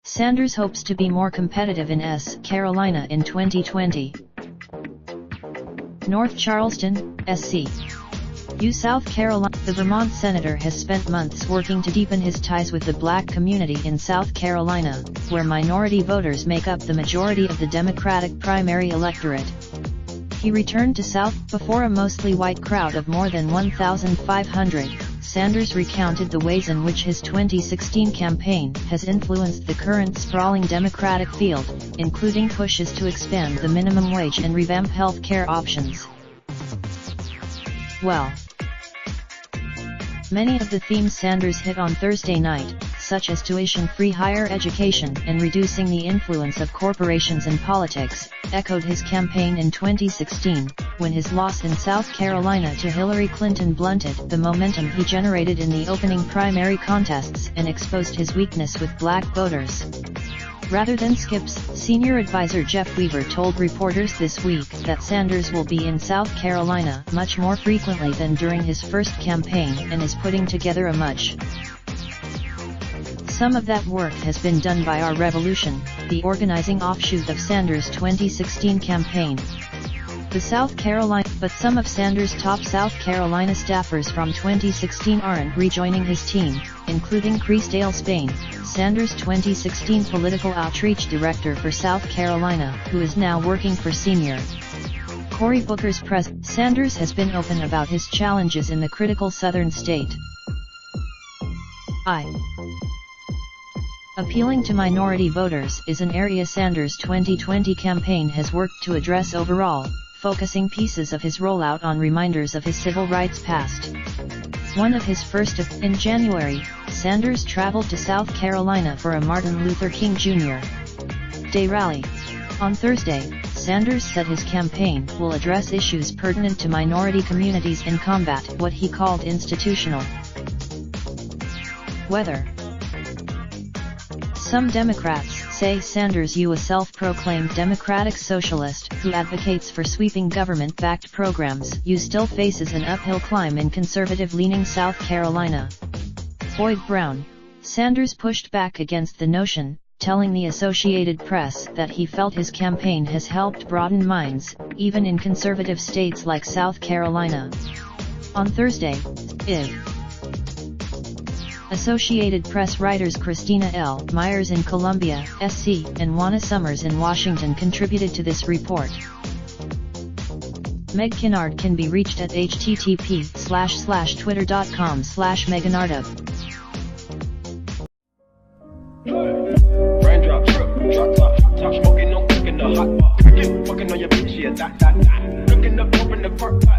Sanders hopes to be more competitive in South Carolina in 2020. North Charleston, SC. South Carolina. The Vermont senator has spent months working to deepen his ties with the black community in South Carolina, where minority voters make up the majority of the Democratic primary electorate. He returned to South before a mostly white crowd of more than 1,500. Sanders recounted the ways in which his 2016 campaign has influenced the current sprawling Democratic field, including pushes to expand the minimum wage and revamp health care options. Well, many of the themes Sanders hit on Thursday night, such as tuition-free higher education and reducing the influence of corporations in politics, echoed his campaign in 2016, when his loss in South Carolina to Hillary Clinton blunted the momentum he generated in the opening primary contests and exposed his weakness with black voters. Rather than skips, senior advisor Jeff Weaver told reporters this week that Sanders will be in South Carolina much more frequently than during his first campaign and is putting together a much. Some of that work has been done by Our Revolution, the organizing offshoot of Sanders' 2016 campaign. But some of Sanders' top South Carolina staffers from 2016 aren't rejoining his team, including Creasdale Spain, Sanders' 2016 political outreach director for South Carolina, who is now working for senior Cory Booker's press. Sanders has been open about his challenges in the critical southern state. Appealing to minority voters is an area Sanders' 2020 campaign has worked to address overall, focusing pieces of his rollout on reminders of his civil rights past. One of his first in January, Sanders traveled to South Carolina for a Martin Luther King Jr. Day rally. On Thursday, Sanders said his campaign will address issues pertinent to minority communities and combat what he called institutional weather. Some Democrats say Sanders, a self-proclaimed democratic socialist who advocates for sweeping government-backed programs, still faces an uphill climb in conservative-leaning South Carolina. Boyd Brown. Sanders pushed back against the notion, telling the Associated Press that he felt his campaign has helped broaden minds, even in conservative states like South Carolina. On Thursday, Associated Press writers Christina L. Myers in Columbia, SC, and Juana Summers in Washington contributed to this report. Meg Kinnard can be reached at http://twitter.com/meganardov. Raindrop, drip, drop top smoking, no cooking the hot pot. Fucking on your bitch, yeah, that. Looking up, open the park pot.